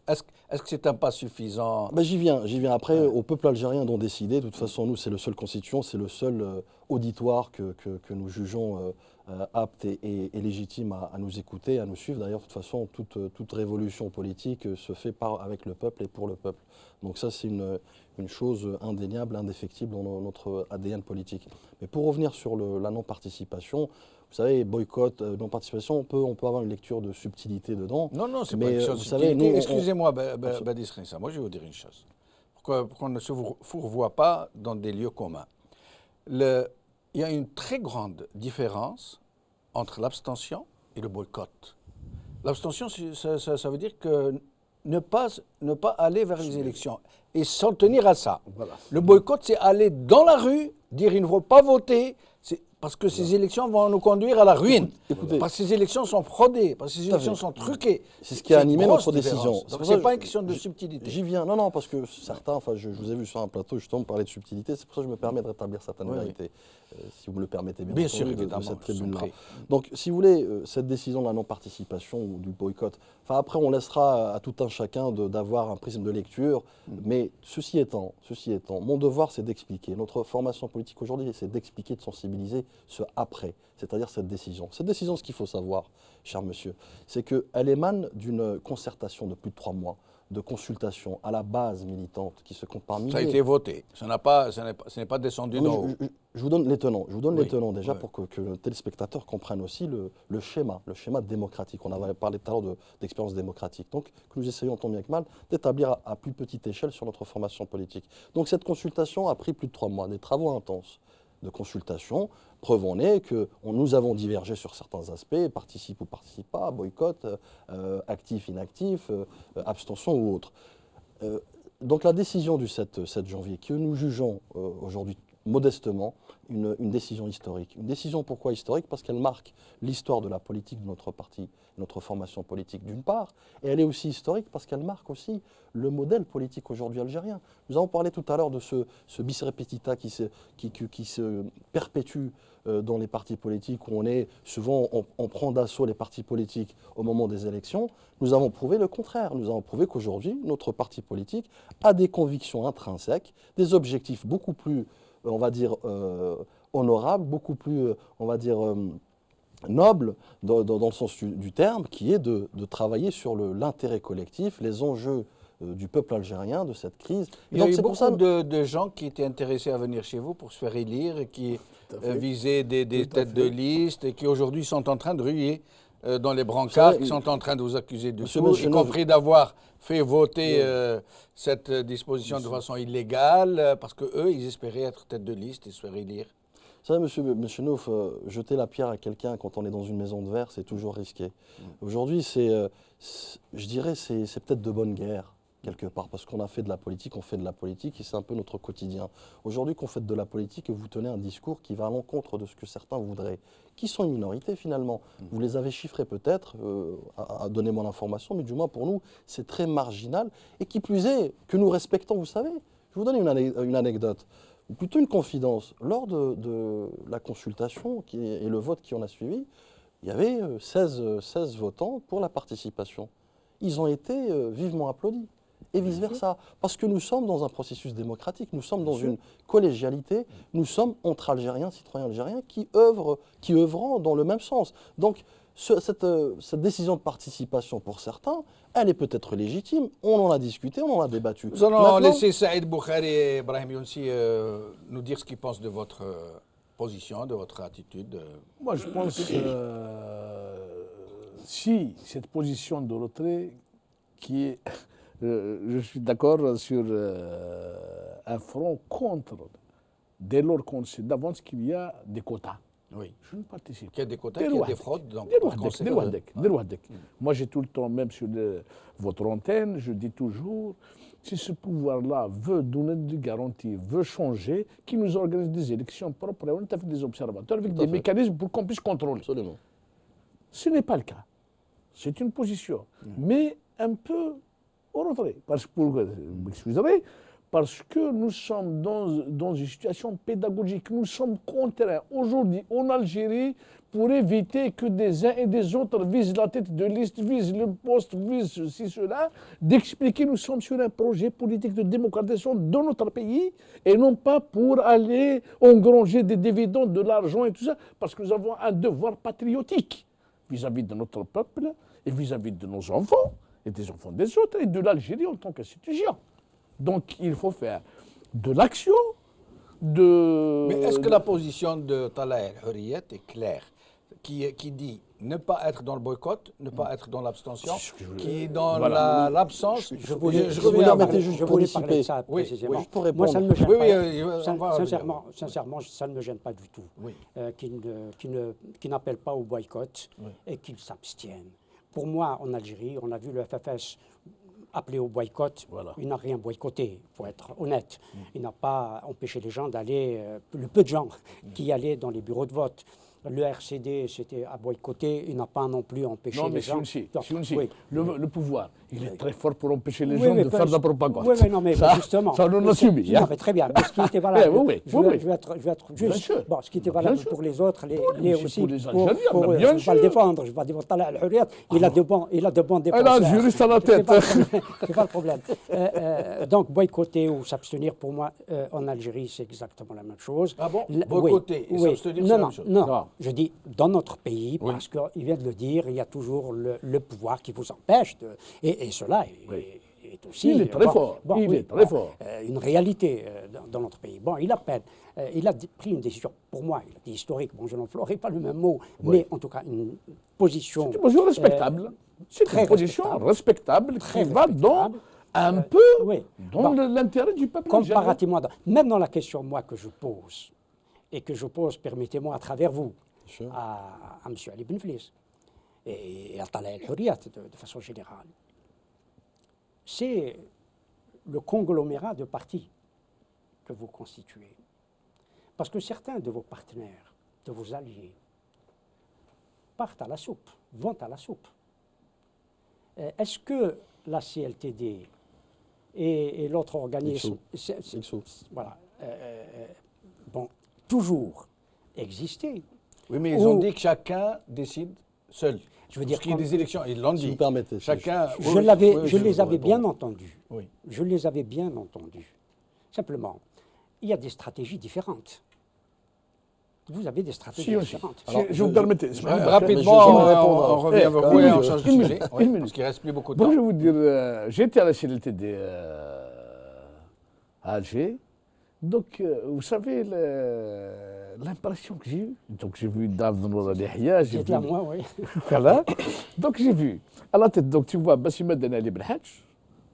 est-ce que c'est un pas suffisant? J'y viens. Après, au peuple algérien d'en décider. De toute façon, nous, c'est le seul constituant, c'est le seul auditoire que nous jugeons apte et légitime à nous écouter, à nous suivre. D'ailleurs, de toute façon, toute révolution politique se fait avec le peuple et pour le peuple. Donc ça, c'est une chose indéniable, indéfectible dans notre ADN politique. Mais pour revenir sur la non-participation, vous savez, boycott, non-participation, on peut avoir une lecture de subtilité dedans. Non, c'est pas une question de subtilité. Excusez-moi, Badi Srissa, moi je vais vous dire une chose. Pourquoi on ne se fourvoie pas dans des lieux communs? Il y a une très grande différence entre l'abstention et le boycott. L'abstention, ça veut dire que ne pas aller vers les élections et s'en tenir à ça. Voilà. Le boycott, c'est aller dans la rue, dire il ne faut pas voter, parce que ces élections vont nous conduire à la ruine. Écoutez, parce que ces élections sont fraudées, parce que ces élections sont truquées. C'est ce qui a animé notre décision. Donc ce n'est pas une question de subtilité. J'y viens. Non, parce que certains, je vous ai vu sur un plateau justement parler de subtilité, c'est pour ça que je me permets de rétablir certaines vérités, si vous me le permettez bien sûr, de cette tribune-là. Donc, si vous voulez, cette décision de la non-participation ou du boycott, après on laissera à tout un chacun d'avoir un prisme de lecture, mais ceci étant, mon devoir c'est d'expliquer. Notre formation politique aujourd'hui, c'est d'expliquer, de sensibiliser ce après, c'est-à-dire cette décision. Cette décision, ce qu'il faut savoir, cher monsieur, c'est qu'elle émane d'une concertation de plus de 3 mois, de consultation à la base militante qui se compte par milliers. Ça a été voté. Ce n'est pas descendu d'en haut. Je vous donne les tenants. Je vous donne Oui, les tenants déjà oui. pour que le téléspectateur comprenne aussi le schéma démocratique. On avait parlé tout à l'heure d'expérience démocratique. Donc, que nous essayons tant bien que mal d'établir à plus petite échelle sur notre formation politique. Donc, cette consultation a pris plus de 3 mois, des travaux intenses de consultation. Preuve en est que nous avons divergé sur certains aspects, participe ou participe pas, boycott, actif, inactif, abstention ou autre. Donc la décision du 7 janvier, que nous jugeons aujourd'hui modestement une décision historique. Une décision pourquoi historique? Parce qu'elle marque l'histoire de la politique de notre parti, notre formation politique d'une part, et elle est aussi historique parce qu'elle marque aussi le modèle politique aujourd'hui algérien. Nous avons parlé tout à l'heure de ce bis repetita qui se perpétue dans les partis politiques, où on prend d'assaut les partis politiques au moment des élections. Nous avons prouvé le contraire. Nous avons prouvé qu'aujourd'hui, notre parti politique a des convictions intrinsèques, des objectifs beaucoup plus, on va dire, honorables, beaucoup plus, on va dire, noble dans le sens du terme, qui est de travailler sur l'intérêt collectif, les enjeux du peuple algérien, de cette crise. Il y a eu beaucoup de gens qui étaient intéressés à venir chez vous pour se faire élire, et qui visaient des têtes de liste, et qui aujourd'hui sont en train de ruer dans les brancards, qui sont en train de vous accuser de tout, y compris d'avoir fait voter cette disposition de façon illégale, parce qu'eux, ils espéraient être tête de liste et se faire élire. Vous savez, monsieur Nouf, jeter la pierre à quelqu'un quand on est dans une maison de verre, c'est toujours risqué. Aujourd'hui, je dirais, c'est peut-être de bonne guerre, quelque part, parce qu'on a fait de la politique, on fait de la politique, et c'est un peu notre quotidien. Aujourd'hui, qu'on fait de la politique et vous tenez un discours qui va à l'encontre de ce que certains voudraient, qui sont une minorité finalement. Vous les avez chiffrés peut-être, donnez-moi l'information, mais du moins pour nous, c'est très marginal, et qui plus est, que nous respectons, vous savez. Je vous donne une anecdote, ou plutôt une confidence. Lors de la consultation et le vote qui en a suivi, il y avait 16 votants pour la participation. Ils ont été vivement applaudis. Et vice-versa. Parce que nous sommes dans un processus démocratique, nous sommes dans une collégialité, nous sommes entre Algériens, citoyens algériens, qui œuvrent dans le même sens. Donc, cette décision de participation, pour certains, elle est peut-être légitime. On en a discuté, on en a débattu. Nous allons laisser Saïd Boukhari et Ibrahim Younsi nous dire ce qu'ils pensent de votre position, de votre attitude. Moi, je pense que si cette position de retrait qui est... je suis d'accord sur un front contre, dès lors qu'on sait d'avance qu'il y a des quotas. Oui. Je ne participe pas. Qu'il y a des quotas, qu'il y a des fraudes. Donc, des Rouadek. Moi, j'ai tout le temps, même sur votre antenne, je dis toujours, si ce pouvoir-là veut donner des garanties, veut changer, qu'il nous organise des élections propres, et on est avec des observateurs, avec des mécanismes pour qu'on puisse contrôler. Absolument. Ce n'est pas le cas. C'est une position. Mais un peu au retrait. Vous m'excuserez, parce que nous sommes dans une situation pédagogique. Nous sommes contraints aujourd'hui en Algérie pour éviter que des uns et des autres visent la tête de liste, visent le poste, visent ceci, cela, d'expliquer que nous sommes sur un projet politique de démocratisation de notre pays et non pas pour aller engranger des dividendes, de l'argent et tout ça, parce que nous avons un devoir patriotique vis-à-vis de notre peuple et vis-à-vis de nos enfants et des enfants des autres et de l'Algérie en tant qu'institution. Donc il faut faire de l'action, Mais est-ce que la position de Talha El-Hurriyet est claire, qui dit ne pas être dans le boycott, ne pas être dans l'abstention, qui est dans l'absence... Je voulais parler de ça précisément. Oui, pour répondre. Moi, ça ne me gêne pas. Sincèrement, ça ne me gêne pas du tout. Oui. Qui n'appellent pas au boycott et qu'ils s'abstiennent. Pour moi, en Algérie, on a vu le FFS appelé au boycott. Voilà. Il n'a rien boycotté, il faut être honnête. Il n'a pas empêché les gens d'aller, le peu de gens qui allaient dans les bureaux de vote. Le RCD, c'était à boycotter. Il n'a pas non plus empêché Non, mais les gens. Oui. le pouvoir, il est très fort pour empêcher les Oui, gens mais de faire de la propagande. Oui, non, mais ça, justement. ça, on l'a subi. Non, mais très bien. Mais ce qui était valable, Oui, je vais être Bien juste. sûr. Bon, ce qui était valable Bien sûr. pour les autres, les c'est aussi. pour les Algériens, je mais ne bien vais pas le sûr. défendre. Je ne vais pas défendre Talal Al-Hurriyat. Il a de bons défenseurs. Elle a un juriste à la tête. C'est pas le problème. Donc, boycotter ou s'abstenir, pour moi, en Algérie, c'est exactement la même chose. Ah bon? Oui, Boycotter et oui. s'abstenir, c'est Non, la non, même chose. non. Non. Je dis dans notre pays, Oui. parce qu'il vient de le dire, il y a toujours le pouvoir qui vous empêche de. Et cela est aussi. Il est très fort. Il est très fort. Une réalité dans notre pays. Bon, il a peine. Il a pris une décision, pour moi, il a dit historique, bon, je n'emploierai pas le même mot, mais en tout cas, une position. C'est une position respectable. C'est très une position respectable Très qui va dans respectable. un peu Oui. dans Bon. l'intérêt du peuple algérien. Comparativement, même dans la question, moi, que je pose, et que je pose, permettez-moi, à travers vous, Sûr. à M. Ali Benflis et à Talal Al-Hurriyat de façon générale, c'est le conglomérat de partis que vous constituez. Parce que certains de vos partenaires, de vos alliés, partent à la soupe, vont à la soupe. Est-ce que la CLTD et l'autre organisme, Ixou. voilà, bon, toujours exister? Oui, mais ils ont dit que chacun décide seul. Je veux dire, Pour ce qui est des élections, ils l'ont Si dit. vous permettez. Chacun. Je les avais bien entendus. Oui. Je les avais bien entendus. Simplement, il y a des stratégies différentes. Vous avez des stratégies Si, aussi. différentes. Alors, Si vous me permettez. Rapidement, je vais répondre. on revient vers vous une et on minute, change de une sujet. minute, Oui, une minute. parce qu'il ne reste plus beaucoup de Bon, temps. je vais vous dire, j'étais à la CLTD à Alger. Donc, vous savez, l'impression que j'ai eue. Donc, j'ai vu David Nour Al-Yahya. Dites là, moi, oui. Voilà. Donc, j'ai vu à la tête, donc tu vois Bassima Ben Ali Belhadj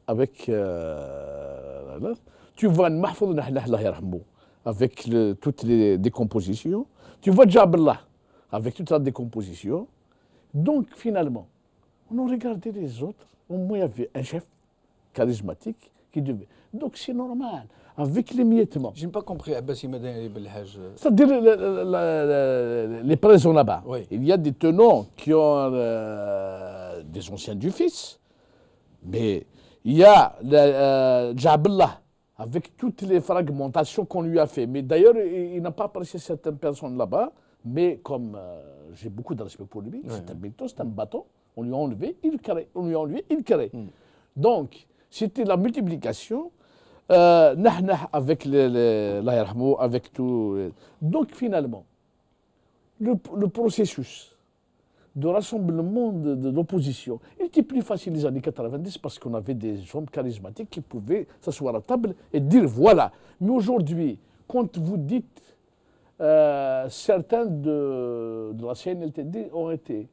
avec. Là, tu vois Mahfouz Nahlah, Allah yarhamou, avec toutes les décompositions. Tu vois Jaballah avec toute la décomposition. Donc, finalement, on a regardé les autres. Au moins, il y avait un chef charismatique qui devait. Donc, c'est normal. Avec l'émiettement. Je n'ai pas compris, Abbassi Madani Belhaj. C'est-à-dire les présents là-bas. Oui. Il y a des tenants qui ont des anciens du fils. Mais il y a Jaballah, avec toutes les fragmentations qu'on lui a fait. Mais d'ailleurs, il n'a pas apprécié certaines personnes là-bas. Mais comme j'ai beaucoup de respect pour lui, c'est un béton, c'est un bâton. On lui a enlevé, il crée. On lui a enlevé, il crée. Donc, c'était la multiplication. Avec avec tout. Donc finalement, le processus de rassemblement de l'opposition était plus facile les années 90 parce qu'on avait des hommes charismatiques qui pouvaient s'asseoir à la table et dire voilà. Mais aujourd'hui, quand vous dites certains de la CNLTD ont été.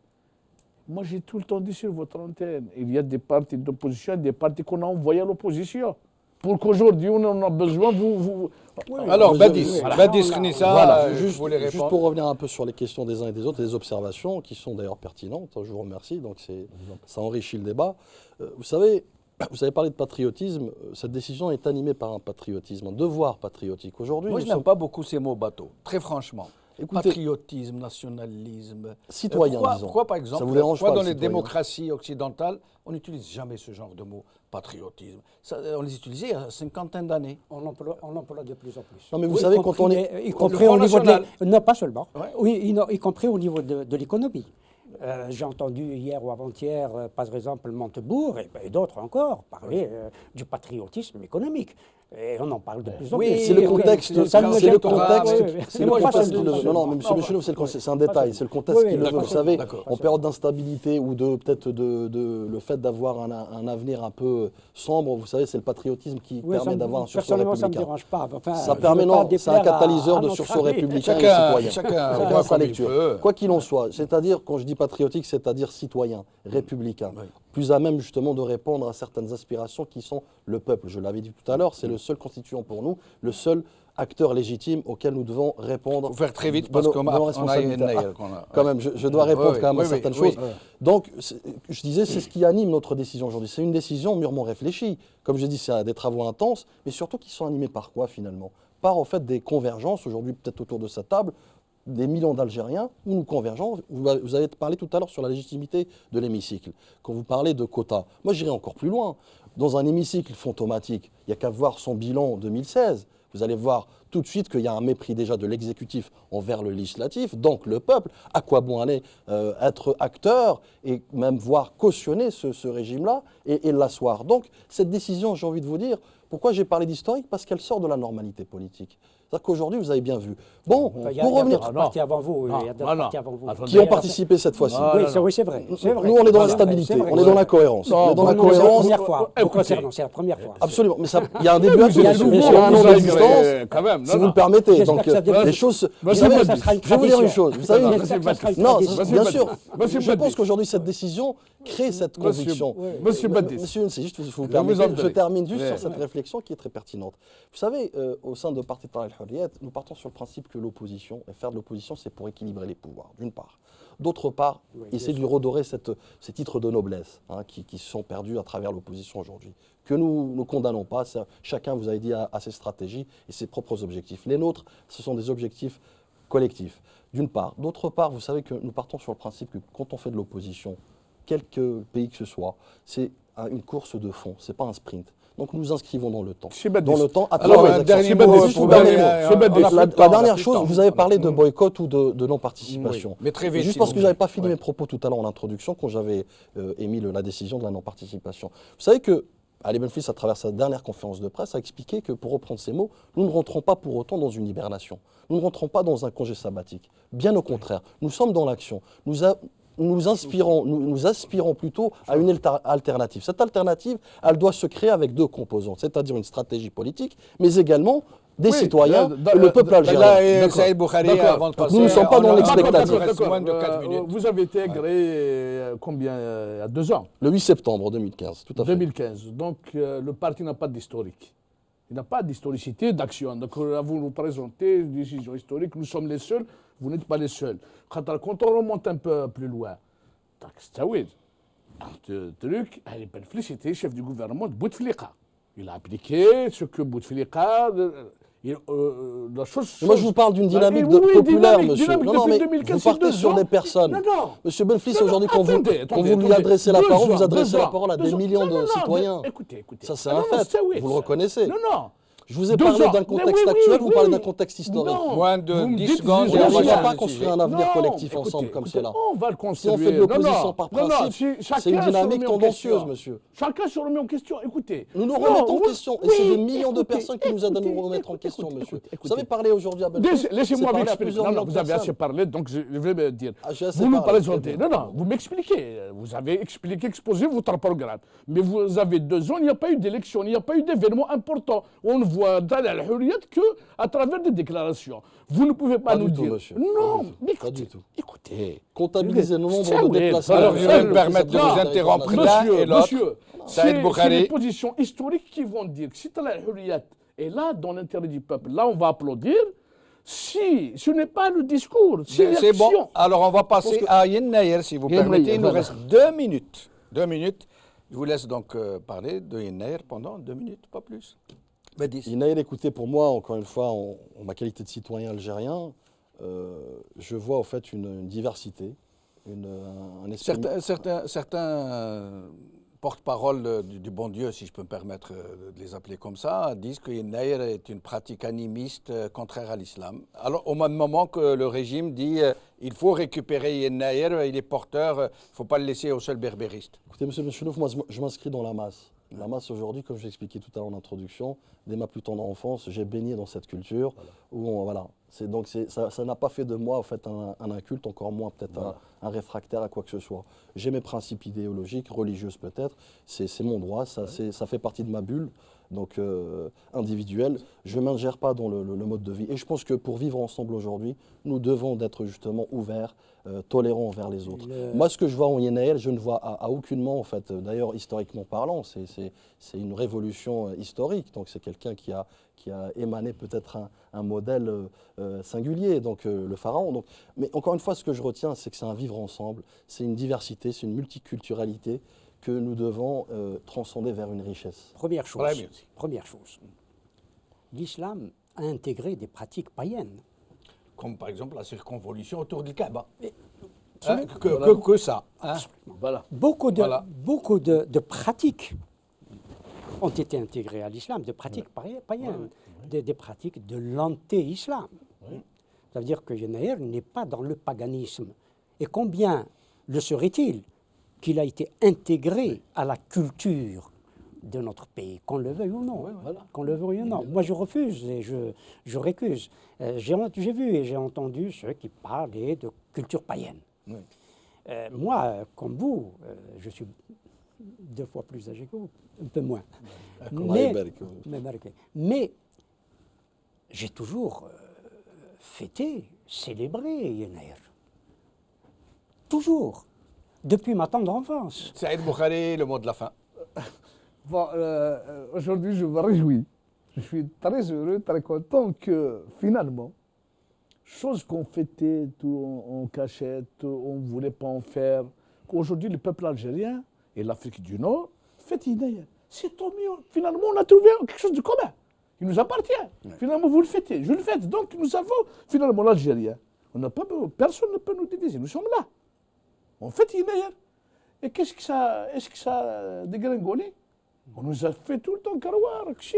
Moi, j'ai tout le temps dit sur votre antenne, il y a des partis d'opposition, des partis qu'on a envoyés à l'opposition. Pour qu'aujourd'hui, on en a besoin, Alors, Badis, Voilà. Badis Khnissa, Voilà, je voulais juste répondre. pour revenir un peu sur les questions des uns et des autres, et des observations qui sont d'ailleurs pertinentes, je vous remercie, donc ça enrichit le débat. Vous savez, vous avez parlé de patriotisme, cette décision est animée par un patriotisme, un devoir patriotique. Aujourd'hui, Moi, je n'aime pas beaucoup ces mots bateau, très franchement. Écoutez, Patriotisme, nationalisme. Citoyen, pourquoi, disons. pourquoi, par exemple, Ça vous dérange pourquoi pas, dans le les citoyen démocraties occidentales, on n'utilise jamais ce genre de mots, patriotisme? On les utilisait il y a une cinquantaine d'années. On l'emploie de plus en plus. Non, mais vous savez, quand on est. Y compris au niveau National. non, pas seulement. Ouais. Oui, y compris au niveau de l'économie. J'ai entendu hier ou avant-hier, par exemple, Montebourg et d'autres encore parler du patriotisme économique. Et on en parle de plus en Oui, plus. C'est le contexte. Ça ne me C'est gêne le pas. contexte. Oui, oui. C'est le Non, pas contexte qui seulement. le veut. Non, non, mais M. Béchenot, c'est un détail. C'est le contexte Oui, qui le veut. d'accord, Vous savez, d'accord. en période d'instabilité ou de peut-être de le fait d'avoir un avenir un peu sombre, vous savez, c'est le patriotisme qui Oui, permet d'avoir un sursaut personnellement, ça ne me républicain. dérange pas. Enfin, Ça je permet, veux pas non, c'est un déplaire catalyseur à de notre sursaut ami. républicain et Chacun citoyen. voit Chacun sa comme il lecture. peut. Quoi qu'il en soit, c'est-à-dire, quand je dis patriotique, c'est-à-dire citoyen, républicain, plus à même justement de répondre à certaines aspirations qui sont le peuple. Je l'avais dit tout à l'heure, c'est le seul constituant pour nous, le seul acteur légitime auquel nous devons répondre. Il faut faire très vite de parce nos- qu'on de nos a responsabilités. quand Quand même, je dois répondre quand même à certaines choses. oui. Donc, je disais, c'est ce qui anime notre décision aujourd'hui. C'est une décision mûrement réfléchie. Comme je dis, c'est des travaux intenses, mais surtout qui sont animés par quoi finalement? Par en fait des convergences, aujourd'hui peut-être autour de cette table, des millions d'Algériens où nous convergeons. Vous avez parlé tout à l'heure sur la légitimité de l'hémicycle. Quand vous parlez de quotas, moi j'irai encore plus loin. Dans un hémicycle fantomatique, il n'y a qu'à voir son bilan 2016. Vous allez voir tout de suite qu'il y a un mépris déjà de l'exécutif envers le législatif, donc le peuple. À quoi bon aller être acteur et même voir cautionner ce régime-là et l'asseoir. Donc cette décision, j'ai envie de vous dire, pourquoi j'ai parlé d'historique? Parce qu'elle sort de la normalité politique. C'est-à-dire qu'aujourd'hui, vous avez bien vu. Bon, Enfin, il y a pour revenir... d'autres partis avant vous. Il y a d'autres partis avant vous. Qui ont participé cette fois-ci. Oui, c'est vrai. Nous, on est dans la stabilité, on est dans la cohérence. On est dans la cohérence. C'est la première fois. C'est la première fois. Absolument. Mais il y a un début à tout. Il y a un an d'existence, si vous le permettez. Donc, les choses... Vous savez, je vais vous dire une chose. Vous savez, non, bien sûr. Je pense qu'aujourd'hui, cette décision crée cette conviction. Monsieur Badis. Monsieur, c'est juste, vous permettez, je termine juste sur cette réflexion qui est très pertinente. Vous savez, au sein de Parti Tahrir el-Hurriyat, nous partons sur le principe que l'opposition, et faire de l'opposition, c'est pour équilibrer les pouvoirs, d'une part. D'autre part, essayer de redorer ces titres de noblesse qui sont perdus à travers l'opposition aujourd'hui, que nous ne condamnons pas. Chacun, vous avez dit, a ses stratégies et ses propres objectifs. Les nôtres, ce sont des objectifs collectifs, d'une part. D'autre part, vous savez que nous partons sur le principe que quand on fait de l'opposition, quelque pays que ce soit, c'est une course de fond, ce n'est pas un sprint. Donc nous nous inscrivons dans le temps. Dans le temps, à travers les actions. La dernière chose, vous avez parlé de boycott ou de non-participation. Mais très vite. Juste parce que je n'avais pas fini mes propos tout à l'heure en introduction, quand j'avais émis la décision de la non-participation. Vous savez que Ali Benflis, à travers sa dernière conférence de presse, a expliqué que, pour reprendre ses mots, nous ne rentrons pas pour autant dans une hibernation. Nous ne rentrons pas dans un congé sabbatique. Bien au contraire, nous sommes dans l'action. Nous aspirons plutôt à une alternative. Cette alternative, elle doit se créer avec deux composantes, c'est-à-dire une stratégie politique, mais également des citoyens et le peuple algérien. Nous ne sommes pas dans l'expectative. Vous avez été agréé combien? Il y a 2 ans? Le 8 septembre 2015, tout à fait. 2015. Donc le parti n'a pas d'historique. Il n'a pas d'historicité d'action. Donc vous nous présentez une décision historique. Nous sommes les seuls. Vous n'êtes pas les seuls. Quand on remonte un peu plus loin, le truc, Ali Benflis était chef du gouvernement de Bouteflika. Il a appliqué ce que Bouteflika... Moi, je vous parle d'une dynamique populaire, monsieur. Non, mais vous partez sur des personnes. Monsieur Benflis, aujourd'hui, quand vous lui adressez la parole, vous adressez la parole à des millions de citoyens. Écoutez. Ça, c'est un fait. Vous le reconnaissez. Non. Je vous ai parlé d'un contexte actuel, vous parlez d'un contexte historique. Moins de 10 secondes. On ne va pas construire un avenir collectif ensemble comme cela. On va le construire. Si on fait de l'opposition par principe, c'est une dynamique tendancieuse, monsieur. Chacun se remet en question. Écoutez. Nous nous remettons en question. Et c'est des millions de personnes qui nous aident à nous remettre en question, monsieur. Vous avez parlé aujourd'hui à Benflis. Laissez-moi m'expliquer. Non, vous avez assez parlé, donc je vais me dire. Vous nous présentez. Non, vous m'expliquez. Vous avez exposé votre programme. Mais vous avez 2 ans, il n'y a pas eu d'élection, il n'y a pas eu d'événement important. On voit dans la qu'à travers des déclarations. Vous ne pouvez pas nous dire. Monsieur. Non, mais pas du tout. Écoutez. Comptabiliser le nombre de déplacements. Alors, je vais me permettre de vous interrompre l'un et l'autre. Monsieur, c'est les positions historiques qui vont dire que si Talal Hurriyat est là dans l'intérêt du peuple, là on va applaudir. Si ce n'est pas le discours, c'est bon. Alors on va passer à Yennayer, si vous permettez. Il nous reste 2 minutes. 2 minutes. Je vous laisse donc parler de Yennayer pendant 2 minutes, pas plus. Yennayer, écoutez, pour moi, encore une fois, en ma qualité de citoyen algérien, je vois en fait une diversité, un esprit... Certains porte-parole du bon Dieu, si je peux me permettre de les appeler comme ça, disent que Yennayer est une pratique animiste contraire à l'islam. Alors, au même moment que le régime dit il faut récupérer Yennayer, il est porteur, il ne faut pas le laisser aux seuls berbéristes. Écoutez, monsieur Benchelouf, moi je m'inscris dans la masse. La masse aujourd'hui, comme je l'expliquais tout à l'heure en introduction, dès ma plus tendre enfance, j'ai baigné dans cette culture où ça n'a pas fait de moi en fait un inculte, encore moins peut-être un réfractaire à quoi que ce soit. J'ai mes principes idéologiques, religieuses peut-être, c'est mon droit, ça fait partie de ma bulle, donc individuelle. Je ne m'ingère pas dans le mode de vie. Et je pense que pour vivre ensemble aujourd'hui, nous devons d'être justement ouverts, tolérants envers les autres. Moi, ce que je vois en Yennayer, je ne vois à aucunement, en fait, d'ailleurs historiquement parlant, c'est une révolution historique. Donc c'est quelqu'un qui a émané peut-être un modèle singulier, donc le pharaon. Donc, mais encore une fois, ce que je retiens, c'est que c'est un vivre ensemble, c'est une diversité, c'est une multiculturalité que nous devons transcender vers une richesse. Première chose, l'islam a intégré des pratiques païennes. comme par exemple la circonvolution autour du Kaaba. Voilà. Que ça. Hein. Voilà. Beaucoup de, Voilà. beaucoup de pratiques ont été intégrées à l'islam, de pratiques païennes, des pratiques de l'anté-islam. Ça veut dire que Yenaïr n'est pas dans le paganisme. Et combien le serait-il qu'il a été intégré à la culture de notre pays, qu'on le veuille ou non. Qu'on le veuille ou non. Moi, je refuse et je récuse. J'ai vu et j'ai entendu ceux qui parlaient de culture païenne. Moi, comme vous, je suis 2 fois plus âgé que vous, un peu moins. Mais j'ai toujours fêté, célébré Yenaïr. Toujours. Depuis ma tendre enfance. Saïd Boukhari, le mot de la fin. Bon, aujourd'hui, je me réjouis. Je suis très heureux, très content que finalement, chose qu'on fêtait tout en cachette, on ne voulait pas en faire, qu'aujourd'hui, le peuple algérien et l'Afrique du Nord fêtent Yenaïr. C'est tant mieux. Finalement, on a trouvé quelque chose de commun. Il nous appartient. Finalement, vous le fêtez, je le fête. Donc, nous avons finalement l'Algérien. Personne ne peut nous diviser. Nous sommes là. On fête Yenaïr. Et est-ce que ça a dégringolé? On nous a fait tout le temps Karouar, Kshir,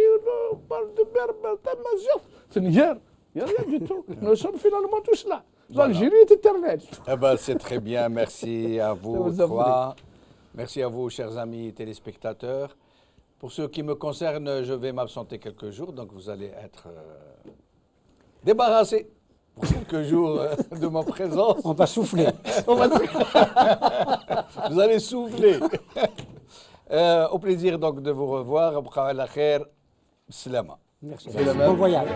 parle de Berber, Tamazir. C'est Niger. Il n'y a rien du tout. Nous sommes finalement tous là. L'Algérie est éternelle. Eh ben, c'est très bien. Merci à vous vous en trois. Merci à vous, chers amis téléspectateurs. Pour ce qui me concerne, je vais m'absenter quelques jours, donc vous allez être débarrassés pour quelques jours de ma présence. On va souffler. Vous allez souffler. Au plaisir donc de vous revoir. Merci. Bon voyage.